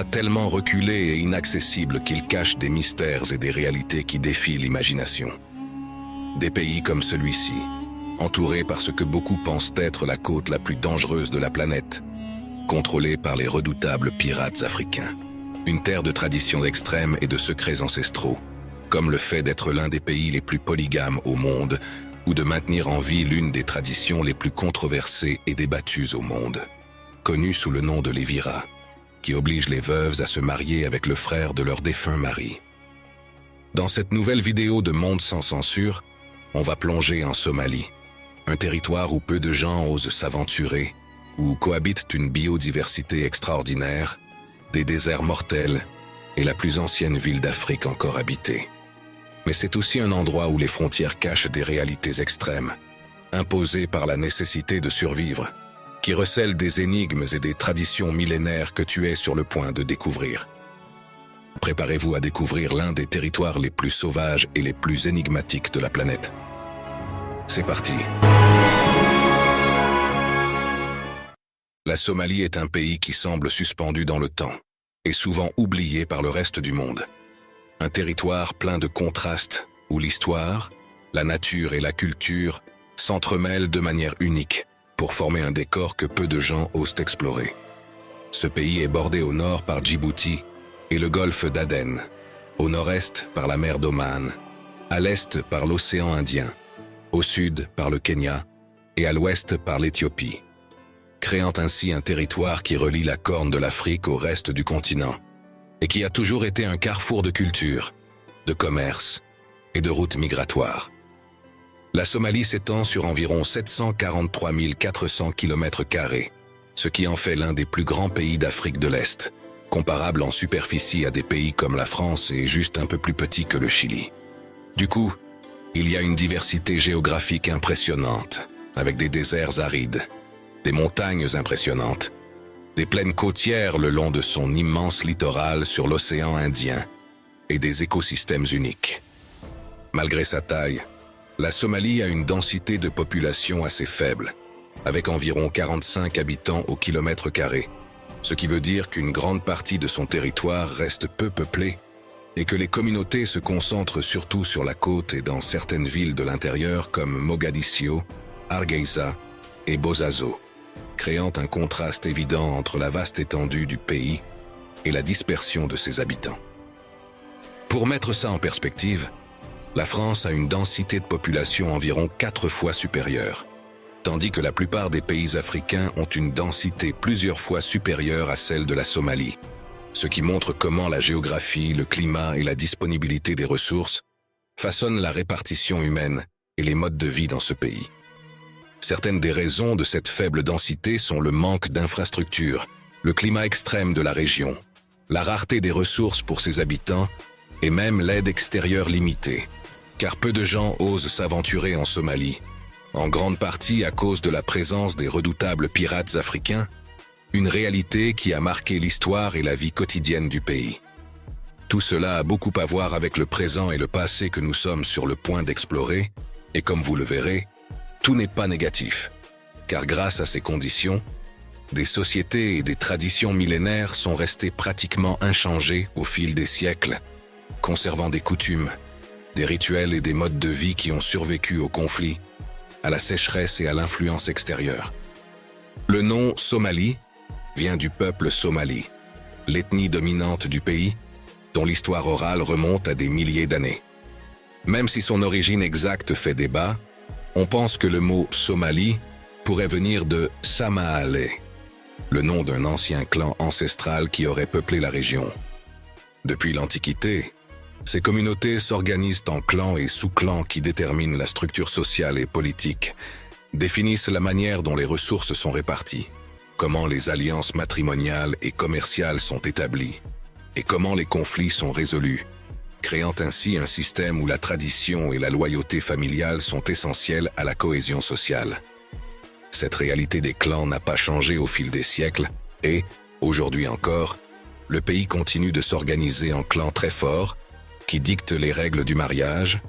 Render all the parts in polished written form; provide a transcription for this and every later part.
tellement reculé et inaccessible qu'il cache des mystères et des réalités qui défient l'imagination. Des pays comme celui-ci, entourés par ce que beaucoup pensent être la côte la plus dangereuse de la planète, contrôlés par les redoutables pirates africains. Une terre de traditions extrêmes et de secrets ancestraux, comme le fait d'être l'un des pays les plus polygames au monde, ou de maintenir en vie l'une des traditions les plus controversées et débattues au monde, connue sous le nom de l'évira, qui oblige les veuves à se marier avec le frère de leur défunt mari. Dans cette nouvelle vidéo de Monde sans censure, on va plonger en Somalie, un territoire où peu de gens osent s'aventurer, où cohabitent une biodiversité extraordinaire, des déserts mortels et la plus ancienne ville d'Afrique encore habitée. Mais c'est aussi un endroit où les frontières cachent des réalités extrêmes, imposées par la nécessité de survivre, qui recèlent des énigmes et des traditions millénaires que tu es sur le point de découvrir. Préparez-vous à découvrir l'un des territoires les plus sauvages et les plus énigmatiques de la planète. C'est parti. La Somalie est un pays qui semble suspendu dans le temps, et souvent oublié par le reste du monde. Un territoire plein de contrastes, où l'histoire, la nature et la culture s'entremêlent de manière unique pour former un décor que peu de gens osent explorer. Ce pays est bordé au nord par Djibouti et le golfe d'Aden, au nord-est par la mer d'Oman, à l'est par l'océan Indien, au sud par le Kenya et à l'ouest par l'Éthiopie, créant ainsi un territoire qui relie la corne de l'Afrique au reste du continent, et qui a toujours été un carrefour de culture, de commerce et de routes migratoires. La Somalie s'étend sur environ 743 400 km², ce qui en fait l'un des plus grands pays d'Afrique de l'Est, comparable en superficie à des pays comme la France et juste un peu plus petit que le Chili. Du coup, il y a une diversité géographique impressionnante, avec des déserts arides, des montagnes impressionnantes, des plaines côtières le long de son immense littoral sur l'océan Indien et des écosystèmes uniques. Malgré sa taille, la Somalie a une densité de population assez faible, avec environ 45 habitants au kilomètre carré, ce qui veut dire qu'une grande partie de son territoire reste peu peuplée et que les communautés se concentrent surtout sur la côte et dans certaines villes de l'intérieur comme Mogadiscio, Hargeisa et Bosaso, créant un contraste évident entre la vaste étendue du pays et la dispersion de ses habitants. Pour mettre ça en perspective, la France a une densité de population environ 4 fois supérieure, tandis que la plupart des pays africains ont une densité plusieurs fois supérieure à celle de la Somalie, ce qui montre comment la géographie, le climat et la disponibilité des ressources façonnent la répartition humaine et les modes de vie dans ce pays. Certaines des raisons de cette faible densité sont le manque d'infrastructures, le climat extrême de la région, la rareté des ressources pour ses habitants et même l'aide extérieure limitée, car peu de gens osent s'aventurer en Somalie, en grande partie à cause de la présence des redoutables pirates africains, une réalité qui a marqué l'histoire et la vie quotidienne du pays. Tout cela a beaucoup à voir avec le présent et le passé que nous sommes sur le point d'explorer, et comme vous le verrez, tout n'est pas négatif, car grâce à ces conditions, des sociétés et des traditions millénaires sont restées pratiquement inchangées au fil des siècles, conservant des coutumes, des rituels et des modes de vie qui ont survécu aux conflits, à la sécheresse et à l'influence extérieure. Le nom Somalie vient du peuple somali, l'ethnie dominante du pays, dont l'histoire orale remonte à des milliers d'années. Même si son origine exacte fait débat, on pense que le mot Somalie pourrait venir de Samaale, le nom d'un ancien clan ancestral qui aurait peuplé la région. Depuis l'Antiquité, ces communautés s'organisent en clans et sous-clans qui déterminent la structure sociale et politique, définissent la manière dont les ressources sont réparties, comment les alliances matrimoniales et commerciales sont établies, et comment les conflits sont résolus, créant ainsi un système où la tradition et la loyauté familiale sont essentielles à la cohésion sociale. Cette réalité des clans n'a pas changé au fil des siècles et, aujourd'hui encore, le pays continue de s'organiser en clans très forts qui dictent les règles du mariage,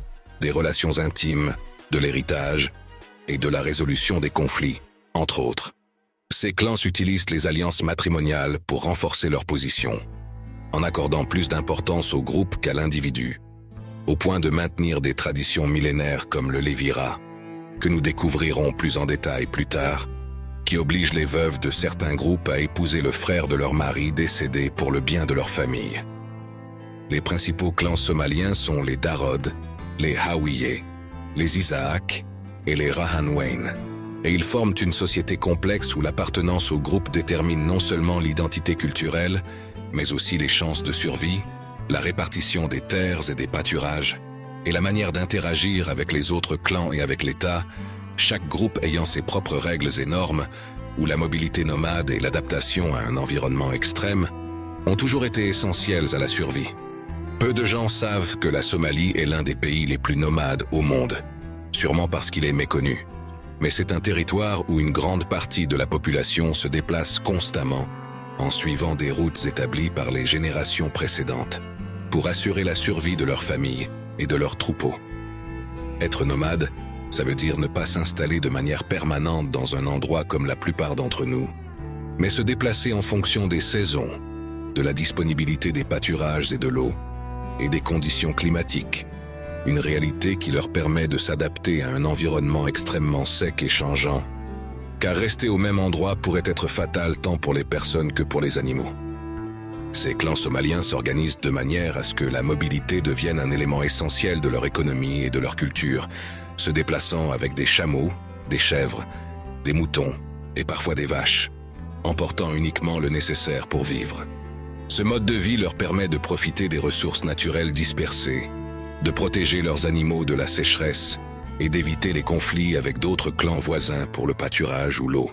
des relations intimes, de l'héritage et de la résolution des conflits, entre autres. Ces clans utilisent les alliances matrimoniales pour renforcer leur position, en accordant plus d'importance au groupe qu'à l'individu, au point de maintenir des traditions millénaires comme le lévira, que nous découvrirons plus en détail plus tard, qui obligent les veuves de certains groupes à épouser le frère de leur mari décédé pour le bien de leur famille. Les principaux clans somaliens sont les Darod, les Hawiyé, les Isaac et les Rahanweyn, et ils forment une société complexe où l'appartenance au groupe détermine non seulement l'identité culturelle, mais aussi les chances de survie, la répartition des terres et des pâturages, et la manière d'interagir avec les autres clans et avec l'État, chaque groupe ayant ses propres règles et normes, où la mobilité nomade et l'adaptation à un environnement extrême ont toujours été essentielles à la survie. Peu de gens savent que la Somalie est l'un des pays les plus nomades au monde, sûrement parce qu'il est méconnu. Mais c'est un territoire où une grande partie de la population se déplace constamment en suivant des routes établies par les générations précédentes, pour assurer la survie de leur famille et de leurs troupeaux. Être nomade, ça veut dire ne pas s'installer de manière permanente dans un endroit comme la plupart d'entre nous, mais se déplacer en fonction des saisons, de la disponibilité des pâturages et de l'eau, et des conditions climatiques, une réalité qui leur permet de s'adapter à un environnement extrêmement sec et changeant, car rester au même endroit pourrait être fatal tant pour les personnes que pour les animaux. Ces clans somaliens s'organisent de manière à ce que la mobilité devienne un élément essentiel de leur économie et de leur culture, se déplaçant avec des chameaux, des chèvres, des moutons et parfois des vaches, emportant uniquement le nécessaire pour vivre. Ce mode de vie leur permet de profiter des ressources naturelles dispersées, de protéger leurs animaux de la sécheresse et d'éviter les conflits avec d'autres clans voisins pour le pâturage ou l'eau,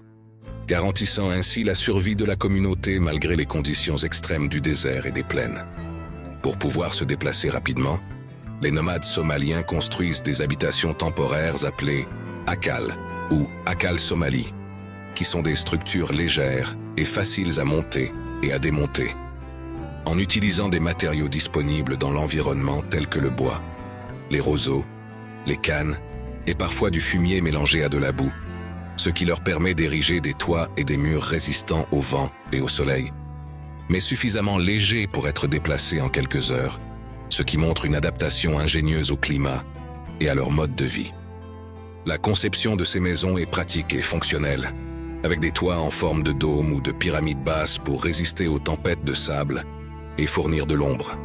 garantissant ainsi la survie de la communauté malgré les conditions extrêmes du désert et des plaines. Pour pouvoir se déplacer rapidement, les nomades somaliens construisent des habitations temporaires appelées Akal ou Akal Somali, qui sont des structures légères et faciles à monter et à démonter, en utilisant des matériaux disponibles dans l'environnement tels que le bois, les roseaux, les cannes et parfois du fumier mélangé à de la boue, ce qui leur permet d'ériger des toits et des murs résistants au vent et au soleil, mais suffisamment légers pour être déplacés en quelques heures, ce qui montre une adaptation ingénieuse au climat et à leur mode de vie. La conception de ces maisons est pratique et fonctionnelle, avec des toits en forme de dôme ou de pyramide basse pour résister aux tempêtes de sable et fournir de l'ombre.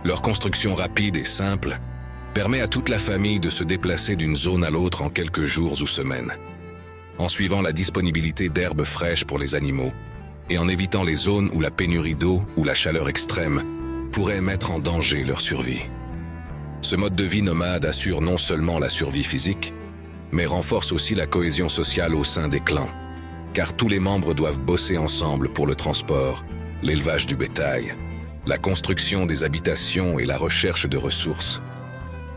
Leur construction rapide et simple permet à toute la famille de se déplacer d'une zone à l'autre en quelques jours ou semaines, en suivant la disponibilité d'herbes fraîches pour les animaux et en évitant les zones où la pénurie d'eau ou la chaleur extrême pourrait mettre en danger leur survie. Ce mode de vie nomade assure non seulement la survie physique, mais renforce aussi la cohésion sociale au sein des clans, car tous les membres doivent bosser ensemble pour le transport, l'élevage du bétail, la construction des habitations et la recherche de ressources,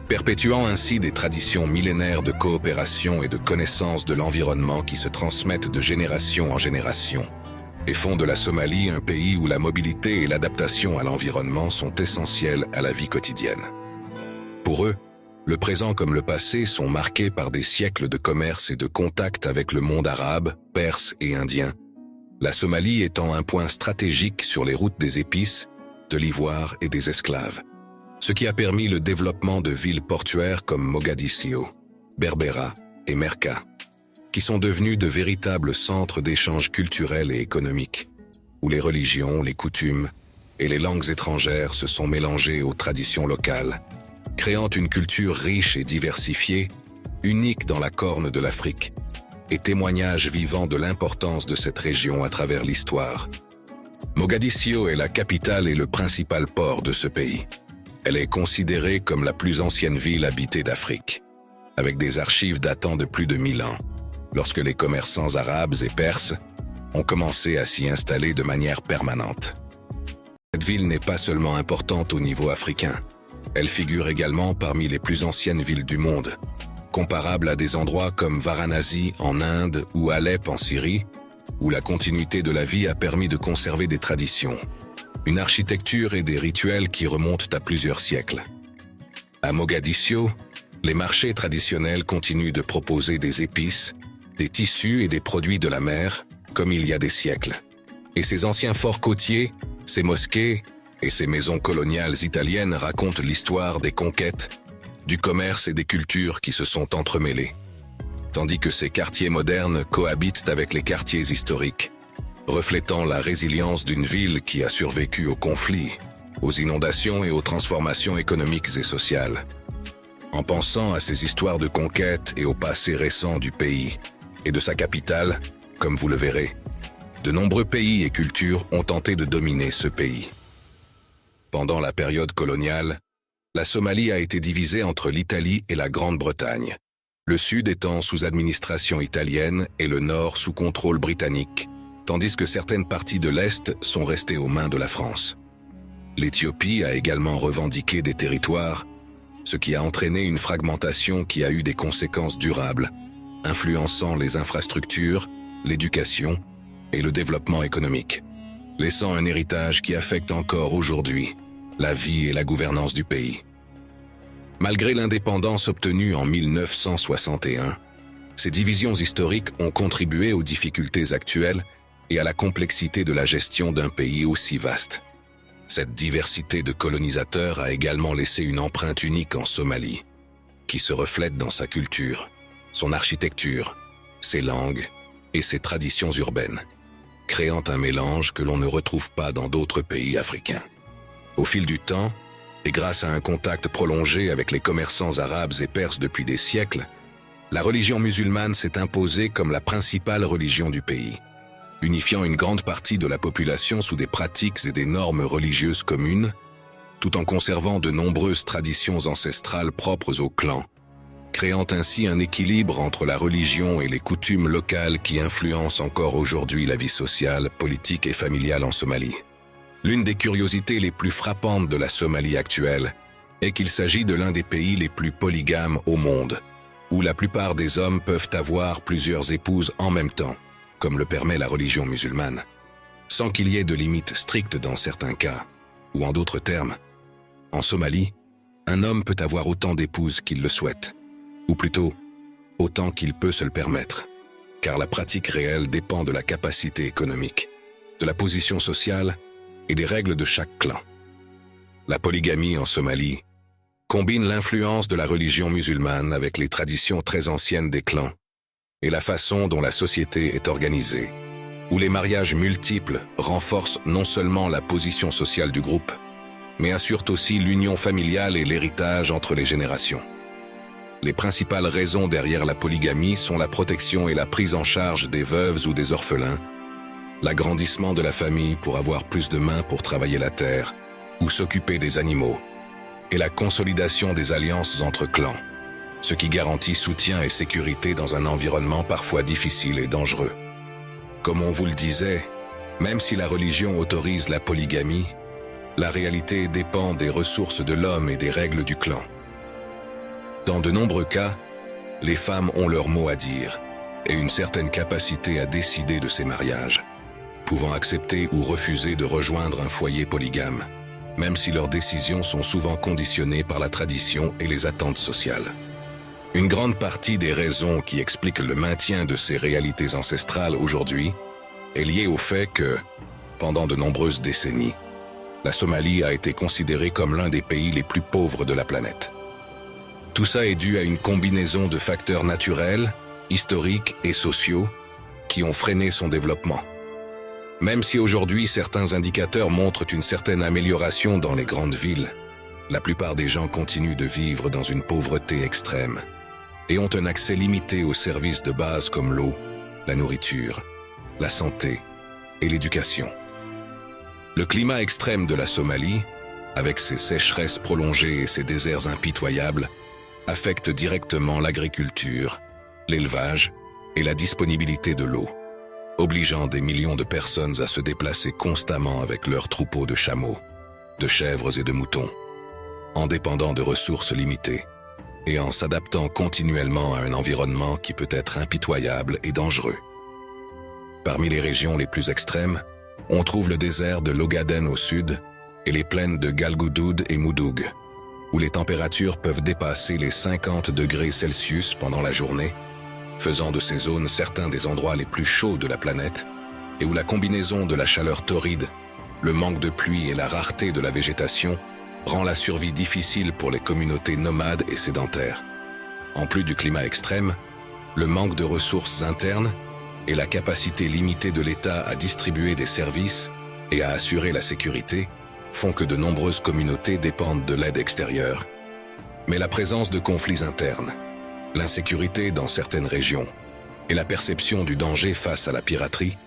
perpétuant ainsi des traditions millénaires de coopération et de connaissance de l'environnement qui se transmettent de génération en génération, et font de la Somalie un pays où la mobilité et l'adaptation à l'environnement sont essentielles à la vie quotidienne. Pour eux, le présent comme le passé sont marqués par des siècles de commerce et de contact avec le monde arabe, perse et indien, la Somalie étant un point stratégique sur les routes des épices, de l'ivoire et des esclaves, ce qui a permis le développement de villes portuaires comme Mogadiscio, Berbera et Merka, qui sont devenus de véritables centres d'échanges culturels et économiques, où les religions, les coutumes et les langues étrangères se sont mélangées aux traditions locales, créant une culture riche et diversifiée, unique dans la Corne de l'Afrique, et témoignage vivant de l'importance de cette région à travers l'histoire. Mogadiscio est la capitale et le principal port de ce pays. Elle est considérée comme la plus ancienne ville habitée d'Afrique, avec des archives datant de plus de 1000 ans, lorsque les commerçants arabes et perses ont commencé à s'y installer de manière permanente. Cette ville n'est pas seulement importante au niveau africain, elle figure également parmi les plus anciennes villes du monde, comparables à des endroits comme Varanasi en Inde ou Alep en Syrie, où la continuité de la vie a permis de conserver des traditions, une architecture et des rituels qui remontent à plusieurs siècles. À Mogadiscio, les marchés traditionnels continuent de proposer des épices, des tissus et des produits de la mer, comme il y a des siècles. Et ces anciens forts côtiers, ces mosquées Et ces maisons coloniales italiennes racontent l'histoire des conquêtes, du commerce et des cultures qui se sont entremêlées. Tandis que ces quartiers modernes cohabitent avec les quartiers historiques, reflétant la résilience d'une ville qui a survécu aux conflits, aux inondations et aux transformations économiques et sociales. En pensant à ces histoires de conquête et au passé récent du pays et de sa capitale, comme vous le verrez, de nombreux pays et cultures ont tenté de dominer ce pays. Pendant la période coloniale, la Somalie a été divisée entre l'Italie et la Grande-Bretagne, le sud étant sous administration italienne et le nord sous contrôle britannique, tandis que certaines parties de l'Est sont restées aux mains de la France. L'Éthiopie a également revendiqué des territoires, ce qui a entraîné une fragmentation qui a eu des conséquences durables, influençant les infrastructures, l'éducation et le développement économique, laissant un héritage qui affecte encore aujourd'hui la vie et la gouvernance du pays. Malgré l'indépendance obtenue en 1961, ces divisions historiques ont contribué aux difficultés actuelles et à la complexité de la gestion d'un pays aussi vaste. Cette diversité de colonisateurs a également laissé une empreinte unique en Somalie, qui se reflète dans sa culture, son architecture, ses langues et ses traditions urbaines, créant un mélange que l'on ne retrouve pas dans d'autres pays africains. Au fil du temps, et grâce à un contact prolongé avec les commerçants arabes et perses depuis des siècles, la religion musulmane s'est imposée comme la principale religion du pays, unifiant une grande partie de la population sous des pratiques et des normes religieuses communes, tout en conservant de nombreuses traditions ancestrales propres au clan, créant ainsi un équilibre entre la religion et les coutumes locales qui influencent encore aujourd'hui la vie sociale, politique et familiale en Somalie. L'une des curiosités les plus frappantes de la Somalie actuelle est qu'il s'agit de l'un des pays les plus polygames au monde, où la plupart des hommes peuvent avoir plusieurs épouses en même temps, comme le permet la religion musulmane, sans qu'il y ait de limites strictes dans certains cas, ou en d'autres termes, en Somalie, un homme peut avoir autant d'épouses qu'il le souhaite, ou plutôt, autant qu'il peut se le permettre, car la pratique réelle dépend de la capacité économique, de la position sociale et des règles de chaque clan. La polygamie en Somalie combine l'influence de la religion musulmane avec les traditions très anciennes des clans et la façon dont la société est organisée, où les mariages multiples renforcent non seulement la position sociale du groupe, mais assurent aussi l'union familiale et l'héritage entre les générations. Les principales raisons derrière la polygamie sont la protection et la prise en charge des veuves ou des orphelins, l'agrandissement de la famille pour avoir plus de mains pour travailler la terre ou s'occuper des animaux, et la consolidation des alliances entre clans, ce qui garantit soutien et sécurité dans un environnement parfois difficile et dangereux. Comme on vous le disait, même si la religion autorise la polygamie, la réalité dépend des ressources de l'homme et des règles du clan. Dans de nombreux cas, les femmes ont leur mot à dire et une certaine capacité à décider de ces mariages, pouvant accepter ou refuser de rejoindre un foyer polygame, même si leurs décisions sont souvent conditionnées par la tradition et les attentes sociales. Une grande partie des raisons qui expliquent le maintien de ces réalités ancestrales aujourd'hui est liée au fait que, pendant de nombreuses décennies, la Somalie a été considérée comme l'un des pays les plus pauvres de la planète. Tout ça est dû à une combinaison de facteurs naturels, historiques et sociaux qui ont freiné son développement. Même si aujourd'hui certains indicateurs montrent une certaine amélioration dans les grandes villes, la plupart des gens continuent de vivre dans une pauvreté extrême et ont un accès limité aux services de base comme l'eau, la nourriture, la santé et l'éducation. Le climat extrême de la Somalie, avec ses sécheresses prolongées et ses déserts impitoyables, affecte directement l'agriculture, l'élevage et la disponibilité de l'eau, obligeant des millions de personnes à se déplacer constamment avec leurs troupeaux de chameaux, de chèvres et de moutons, en dépendant de ressources limitées et en s'adaptant continuellement à un environnement qui peut être impitoyable et dangereux. Parmi les régions les plus extrêmes, on trouve le désert de l'Ogaden au sud et les plaines de Galgoudoud et Moudoug, où les températures peuvent dépasser les 50 degrés Celsius pendant la journée, faisant de ces zones certains des endroits les plus chauds de la planète, et où la combinaison de la chaleur torride, le manque de pluie et la rareté de la végétation rend la survie difficile pour les communautés nomades et sédentaires. En plus du climat extrême, le manque de ressources internes et la capacité limitée de l'État à distribuer des services et à assurer la sécurité font que de nombreuses communautés dépendent de l'aide extérieure. Mais la présence de conflits internes, l'insécurité dans certaines régions et la perception du danger face à la piraterie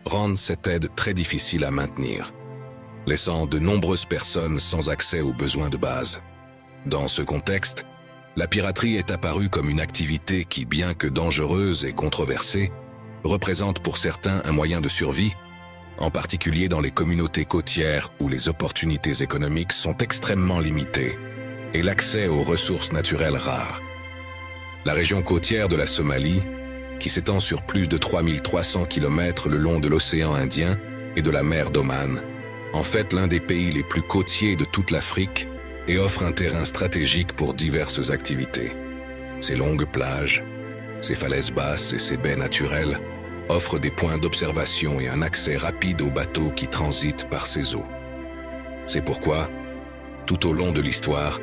rendent cette aide très difficile à maintenir, laissant de nombreuses personnes sans accès aux besoins de base. Dans ce contexte, la piraterie est apparue comme une activité qui, bien que dangereuse et controversée, représente pour certains un moyen de survie, en particulier dans les communautés côtières où les opportunités économiques sont extrêmement limitées et l'accès aux ressources naturelles rares. La région côtière de la Somalie, qui s'étend sur plus de 3300 km le long de l'océan Indien et de la mer d'Oman, en fait l'un des pays les plus côtiers de toute l'Afrique et offre un terrain stratégique pour diverses activités. Ses longues plages, ses falaises basses et ses baies naturelles offrent des points d'observation et un accès rapide aux bateaux qui transitent par ces eaux. C'est pourquoi, tout au long de l'histoire,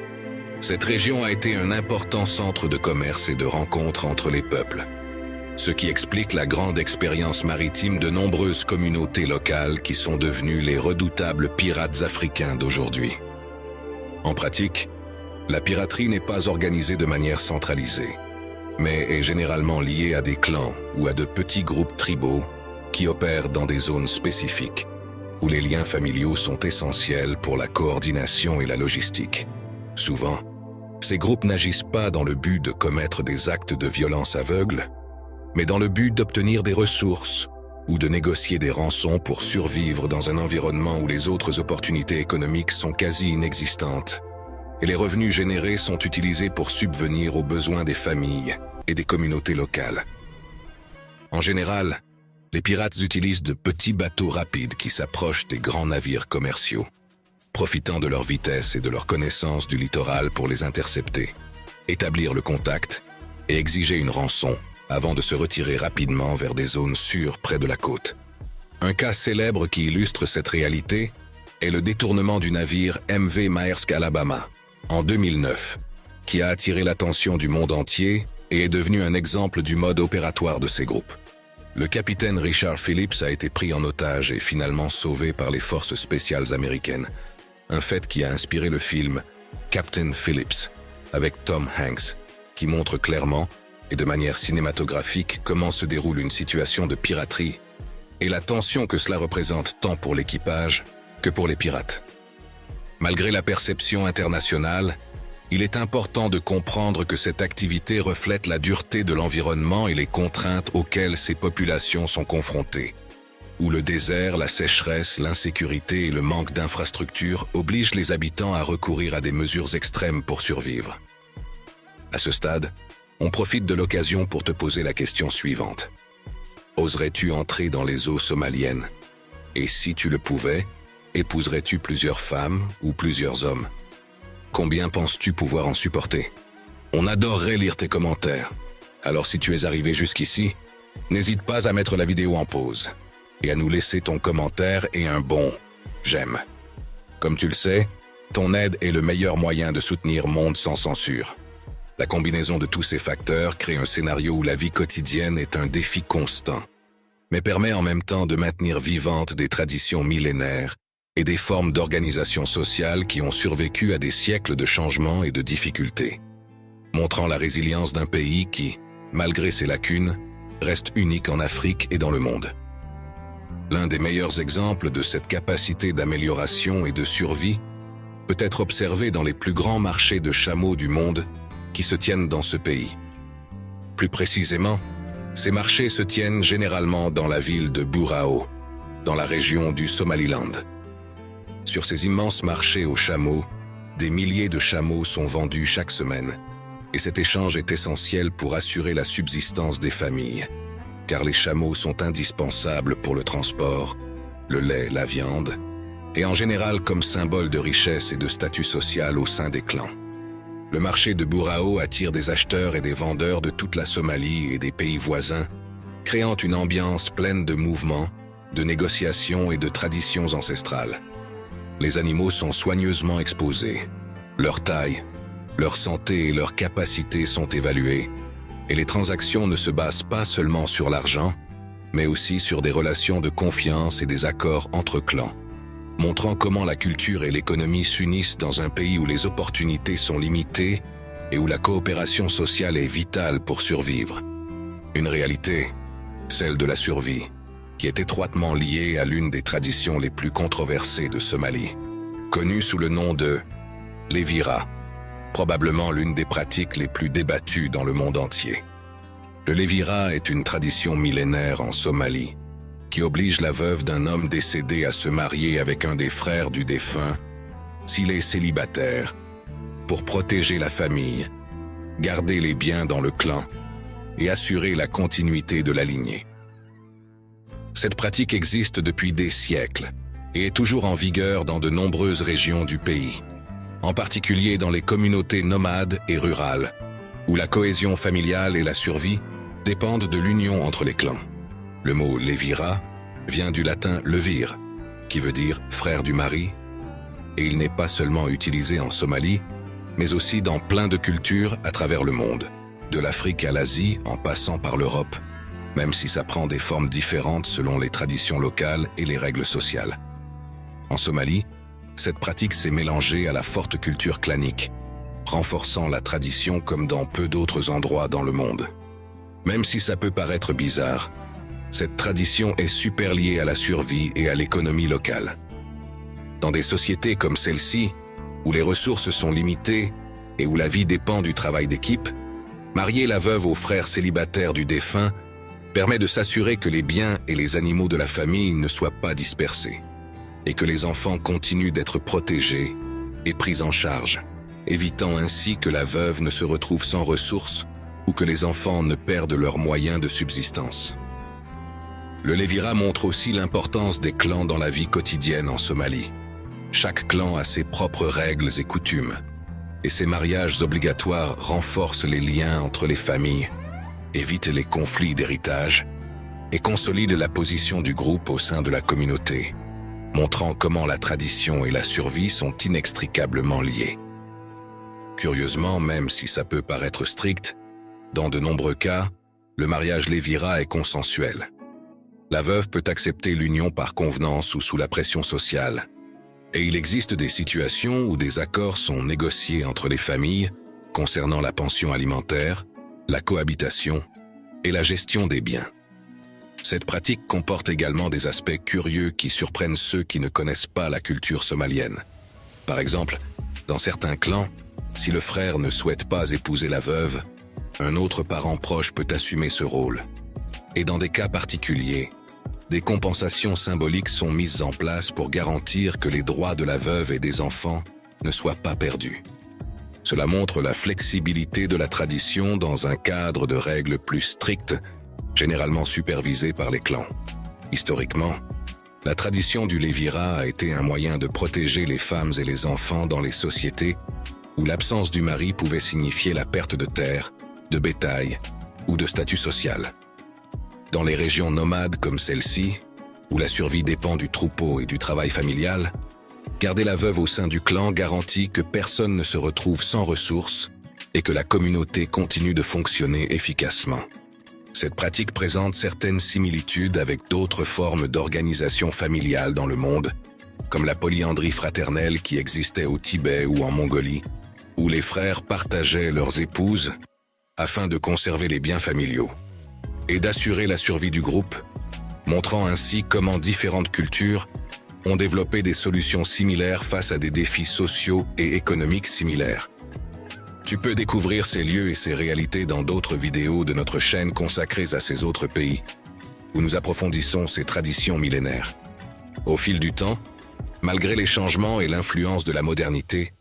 cette région a été un important centre de commerce et de rencontres entre les peuples, ce qui explique la grande expérience maritime de nombreuses communautés locales qui sont devenues les redoutables pirates africains d'aujourd'hui. En pratique, la piraterie n'est pas organisée de manière centralisée, mais est généralement liée à des clans ou à de petits groupes tribaux qui opèrent dans des zones spécifiques, où les liens familiaux sont essentiels pour la coordination et la logistique. Souvent, ces groupes n'agissent pas dans le but de commettre des actes de violence aveugle, mais dans le but d'obtenir des ressources ou de négocier des rançons pour survivre dans un environnement où les autres opportunités économiques sont quasi inexistantes et les revenus générés sont utilisés pour subvenir aux besoins des familles et des communautés locales. En général, les pirates utilisent de petits bateaux rapides qui s'approchent des grands navires commerciaux, profitant de leur vitesse et de leur connaissance du littoral pour les intercepter, établir le contact et exiger une rançon avant de se retirer rapidement vers des zones sûres près de la côte. Un cas célèbre qui illustre cette réalité est le détournement du navire MV Maersk Alabama en 2009, qui a attiré l'attention du monde entier et est devenu un exemple du mode opératoire de ces groupes. Le capitaine Richard Phillips a été pris en otage et finalement sauvé par les forces spéciales américaines, un fait qui a inspiré le film Captain Phillips avec Tom Hanks, qui montre clairement et de manière cinématographique comment se déroule une situation de piraterie et la tension que cela représente tant pour l'équipage que pour les pirates. Malgré la perception internationale, il est important de comprendre que cette activité reflète la dureté de l'environnement et les contraintes auxquelles ces populations sont confrontées, où le désert, la sécheresse, l'insécurité et le manque d'infrastructures obligent les habitants à recourir à des mesures extrêmes pour survivre. À ce stade, on profite de l'occasion pour te poser la question suivante. Oserais-tu entrer dans les eaux somaliennes? Et si tu le pouvais, épouserais-tu plusieurs femmes ou plusieurs hommes? Combien penses-tu pouvoir en supporter? On adorerait lire tes commentaires. Alors si tu es arrivé jusqu'ici, n'hésite pas à mettre la vidéo en pause et à nous laisser ton commentaire et un bon « j'aime ». Comme tu le sais, ton aide est le meilleur moyen de soutenir Monde sans censure. La combinaison de tous ces facteurs crée un scénario où la vie quotidienne est un défi constant, mais permet en même temps de maintenir vivantes des traditions millénaires et des formes d'organisation sociale qui ont survécu à des siècles de changements et de difficultés, montrant la résilience d'un pays qui, malgré ses lacunes, reste unique en Afrique et dans le monde. L'un des meilleurs exemples de cette capacité d'amélioration et de survie peut être observé dans les plus grands marchés de chameaux du monde qui se tiennent dans ce pays. Plus précisément, ces marchés se tiennent généralement dans la ville de Burao, dans la région du Somaliland. Sur ces immenses marchés aux chameaux, des milliers de chameaux sont vendus chaque semaine, et cet échange est essentiel pour assurer la subsistance des familles, car les chameaux sont indispensables pour le transport, le lait, la viande, et en général comme symbole de richesse et de statut social au sein des clans. Le marché de Burao attire des acheteurs et des vendeurs de toute la Somalie et des pays voisins, créant une ambiance pleine de mouvements, de négociations et de traditions ancestrales. Les animaux sont soigneusement exposés. Leur taille, leur santé et leur capacité sont évaluées, et les transactions ne se basent pas seulement sur l'argent, mais aussi sur des relations de confiance et des accords entre clans, montrant comment la culture et l'économie s'unissent dans un pays où les opportunités sont limitées et où la coopération sociale est vitale pour survivre. Une réalité, celle de la survie, qui est étroitement liée à l'une des traditions les plus controversées de Somalie, connue sous le nom de Levira, probablement l'une des pratiques les plus débattues dans le monde entier. Le Levira est une tradition millénaire en Somalie, qui oblige la veuve d'un homme décédé à se marier avec un des frères du défunt, s'il est célibataire, pour protéger la famille, garder les biens dans le clan et assurer la continuité de la lignée. Cette pratique existe depuis des siècles et est toujours en vigueur dans de nombreuses régions du pays, en particulier dans les communautés nomades et rurales, où la cohésion familiale et la survie dépendent de l'union entre les clans. Le mot Levira vient du latin levir, qui veut dire frère du mari, et il n'est pas seulement utilisé en Somalie, mais aussi dans plein de cultures à travers le monde, de l'Afrique à l'Asie en passant par l'Europe, même si ça prend des formes différentes selon les traditions locales et les règles sociales. En Somalie, cette pratique s'est mélangée à la forte culture clanique, renforçant la tradition comme dans peu d'autres endroits dans le monde. Même si ça peut paraître bizarre, cette tradition est super liée à la survie et à l'économie locale. Dans des sociétés comme celle-ci, où les ressources sont limitées et où la vie dépend du travail d'équipe, marier la veuve au frère célibataire du défunt permet de s'assurer que les biens et les animaux de la famille ne soient pas dispersés et que les enfants continuent d'être protégés et pris en charge, évitant ainsi que la veuve ne se retrouve sans ressources ou que les enfants ne perdent leurs moyens de subsistance. Le Levira montre aussi l'importance des clans dans la vie quotidienne en Somalie. Chaque clan a ses propres règles et coutumes, et ces mariages obligatoires renforcent les liens entre les familles, évitent les conflits d'héritage et consolident la position du groupe au sein de la communauté, montrant comment la tradition et la survie sont inextricablement liées. Curieusement, même si ça peut paraître strict, dans de nombreux cas, le mariage Levira est consensuel. La veuve peut accepter l'union par convenance ou sous la pression sociale, et il existe des situations où des accords sont négociés entre les familles concernant la pension alimentaire, la cohabitation et la gestion des biens. Cette pratique comporte également des aspects curieux qui surprennent ceux qui ne connaissent pas la culture somalienne. Par exemple, dans certains clans, si le frère ne souhaite pas épouser la veuve, un autre parent proche peut assumer ce rôle. Et dans des cas particuliers, des compensations symboliques sont mises en place pour garantir que les droits de la veuve et des enfants ne soient pas perdus. Cela montre la flexibilité de la tradition dans un cadre de règles plus strictes, généralement supervisées par les clans. Historiquement, la tradition du Levira a été un moyen de protéger les femmes et les enfants dans les sociétés où l'absence du mari pouvait signifier la perte de terre, de bétail ou de statut social. Dans les régions nomades comme celle-ci, où la survie dépend du troupeau et du travail familial, garder la veuve au sein du clan garantit que personne ne se retrouve sans ressources et que la communauté continue de fonctionner efficacement. Cette pratique présente certaines similitudes avec d'autres formes d'organisation familiale dans le monde, comme la polyandrie fraternelle qui existait au Tibet ou en Mongolie, où les frères partageaient leurs épouses afin de conserver les biens familiaux et d'assurer la survie du groupe, montrant ainsi comment différentes cultures ont développé des solutions similaires face à des défis sociaux et économiques similaires. Tu peux découvrir ces lieux et ces réalités dans d'autres vidéos de notre chaîne consacrées à ces autres pays, où nous approfondissons ces traditions millénaires. Au fil du temps, malgré les changements et l'influence de la modernité,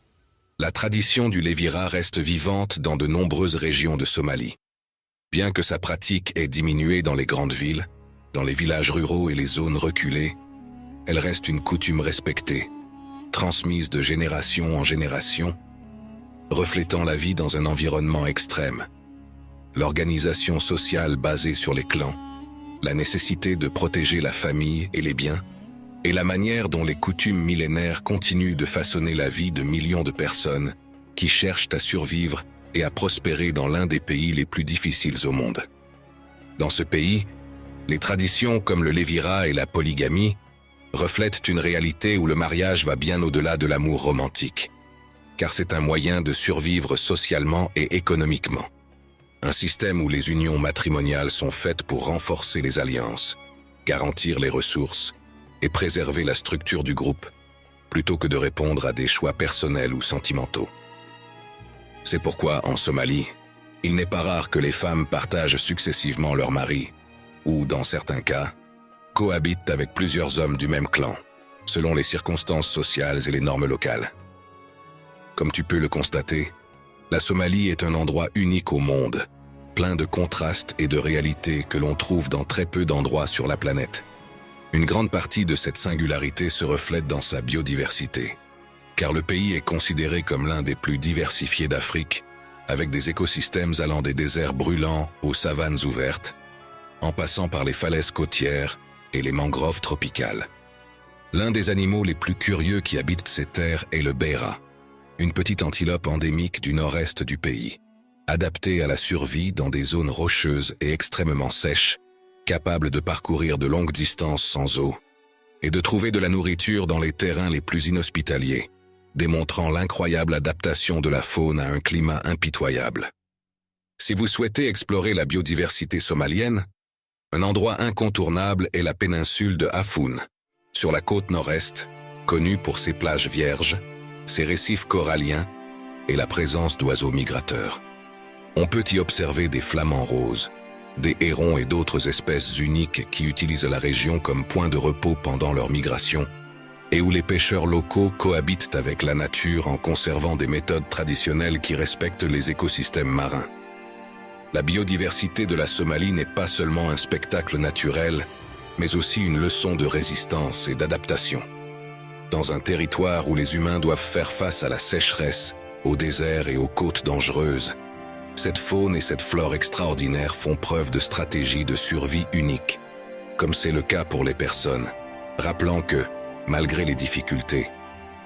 la tradition du Levira reste vivante dans de nombreuses régions de Somalie. Bien que sa pratique ait diminué dans les grandes villes, dans les villages ruraux et les zones reculées, elle reste une coutume respectée, transmise de génération en génération, reflétant la vie dans un environnement extrême. L'organisation sociale basée sur les clans, la nécessité de protéger la famille et les biens, et la manière dont les coutumes millénaires continuent de façonner la vie de millions de personnes qui cherchent à survivre et à prospérer dans l'un des pays les plus difficiles au monde. Dans ce pays, les traditions comme le lévirat et la polygamie reflètent une réalité où le mariage va bien au-delà de l'amour romantique, car c'est un moyen de survivre socialement et économiquement. Un système où les unions matrimoniales sont faites pour renforcer les alliances, garantir les ressources et préserver la structure du groupe, plutôt que de répondre à des choix personnels ou sentimentaux. C'est pourquoi, en Somalie, il n'est pas rare que les femmes partagent successivement leur mari, ou, dans certains cas, cohabitent avec plusieurs hommes du même clan, selon les circonstances sociales et les normes locales. Comme tu peux le constater, la Somalie est un endroit unique au monde, plein de contrastes et de réalités que l'on trouve dans très peu d'endroits sur la planète. Une grande partie de cette singularité se reflète dans sa biodiversité, car le pays est considéré comme l'un des plus diversifiés d'Afrique, avec des écosystèmes allant des déserts brûlants aux savanes ouvertes, en passant par les falaises côtières et les mangroves tropicales. L'un des animaux les plus curieux qui habitent ces terres est le beira, une petite antilope endémique du nord-est du pays, adaptée à la survie dans des zones rocheuses et extrêmement sèches, capable de parcourir de longues distances sans eau et de trouver de la nourriture dans les terrains les plus inhospitaliers, démontrant l'incroyable adaptation de la faune à un climat impitoyable. Si vous souhaitez explorer la biodiversité somalienne, un endroit incontournable est la péninsule de Afun, sur la côte nord-est, connue pour ses plages vierges, ses récifs coralliens et la présence d'oiseaux migrateurs. On peut y observer des flamants roses, des hérons et d'autres espèces uniques qui utilisent la région comme point de repos pendant leur migration, et où les pêcheurs locaux cohabitent avec la nature en conservant des méthodes traditionnelles qui respectent les écosystèmes marins. La biodiversité de la Somalie n'est pas seulement un spectacle naturel, mais aussi une leçon de résistance et d'adaptation. Dans un territoire où les humains doivent faire face à la sécheresse, au désert et aux côtes dangereuses, cette faune et cette flore extraordinaires font preuve de stratégies de survie uniques, comme c'est le cas pour les personnes, rappelant que, malgré les difficultés,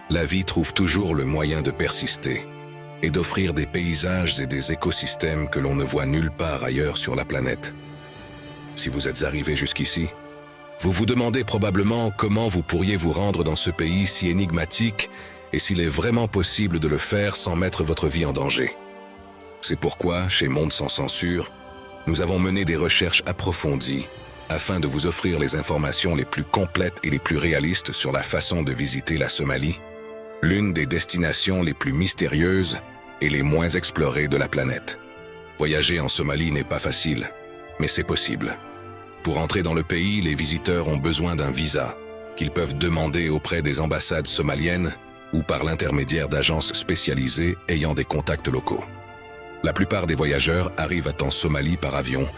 la vie trouve toujours le moyen de persister et d'offrir des paysages et des écosystèmes que l'on ne voit nulle part ailleurs sur la planète. Si vous êtes arrivé jusqu'ici, vous vous demandez probablement comment vous pourriez vous rendre dans ce pays si énigmatique et s'il est vraiment possible de le faire sans mettre votre vie en danger. C'est pourquoi, chez Monde sans censure, nous avons mené des recherches approfondies afin de vous offrir les informations les plus complètes et les plus réalistes sur la façon de visiter la Somalie, l'une des destinations les plus mystérieuses et les moins explorées de la planète. Voyager en Somalie n'est pas facile, mais c'est possible. Pour entrer dans le pays, les visiteurs ont besoin d'un visa, qu'ils peuvent demander auprès des ambassades somaliennes ou par l'intermédiaire d'agences spécialisées ayant des contacts locaux. La plupart des voyageurs arrivent en Somalie par avion,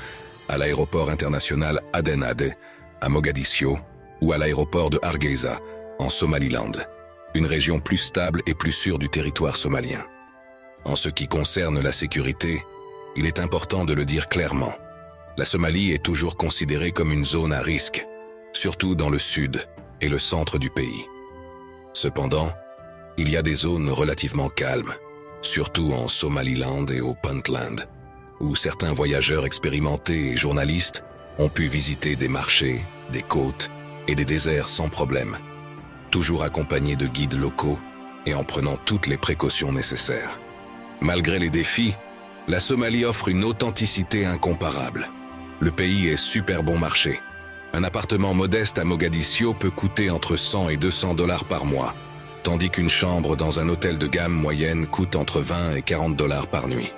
à l'aéroport international Aden Ade, à Mogadiscio, ou à l'aéroport de Hargeisa, en Somaliland, une région plus stable et plus sûre du territoire somalien. En ce qui concerne la sécurité, il est important de le dire clairement. La Somalie est toujours considérée comme une zone à risque, surtout dans le sud et le centre du pays. Cependant, il y a des zones relativement calmes, surtout en Somaliland et au Puntland, où certains voyageurs expérimentés et journalistes ont pu visiter des marchés, des côtes et des déserts sans problème, toujours accompagnés de guides locaux et en prenant toutes les précautions nécessaires. Malgré les défis, la Somalie offre une authenticité incomparable. Le pays est super bon marché. Un appartement modeste à Mogadiscio peut coûter entre 100 et 200 $ par mois, tandis qu'une chambre dans un hôtel de gamme moyenne coûte entre 20 et 40 $ par nuit.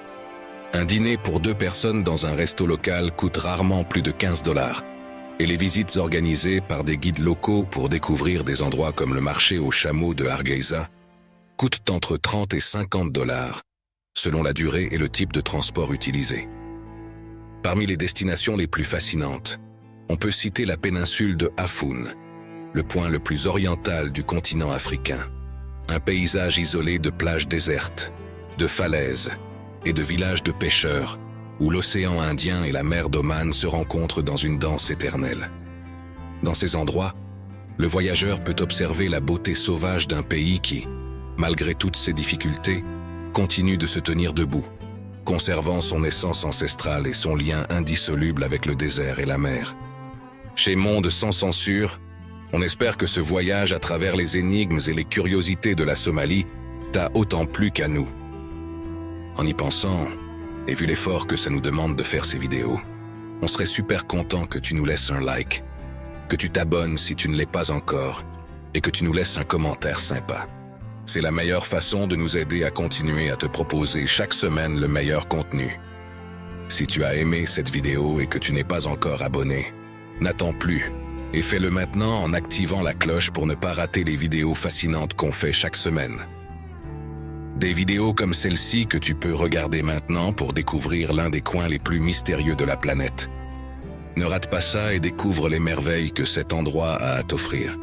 Un dîner pour 2 personnes dans un resto local coûte rarement plus de 15 $, et les visites organisées par des guides locaux pour découvrir des endroits comme le marché aux chameaux de Hargeisa coûtent entre 30 et 50 $, selon la durée et le type de transport utilisé. Parmi les destinations les plus fascinantes, on peut citer la péninsule de Afun, le point le plus oriental du continent africain. Un paysage isolé de plages désertes, de falaises et de villages de pêcheurs, où l'océan Indien et la mer d'Oman se rencontrent dans une danse éternelle. Dans ces endroits, le voyageur peut observer la beauté sauvage d'un pays qui, malgré toutes ses difficultés, continue de se tenir debout, conservant son essence ancestrale et son lien indissoluble avec le désert et la mer. Chez Monde sans censure, on espère que ce voyage à travers les énigmes et les curiosités de la Somalie t'a autant plu qu'à nous. En y pensant, et vu l'effort que ça nous demande de faire ces vidéos, on serait super content que tu nous laisses un like, que tu t'abonnes si tu ne l'es pas encore, et que tu nous laisses un commentaire sympa. C'est la meilleure façon de nous aider à continuer à te proposer chaque semaine le meilleur contenu. Si tu as aimé cette vidéo et que tu n'es pas encore abonné, n'attends plus et fais-le maintenant en activant la cloche pour ne pas rater les vidéos fascinantes qu'on fait chaque semaine. Des vidéos comme celle-ci que tu peux regarder maintenant pour découvrir l'un des coins les plus mystérieux de la planète. Ne rate pas ça et découvre les merveilles que cet endroit a à t'offrir.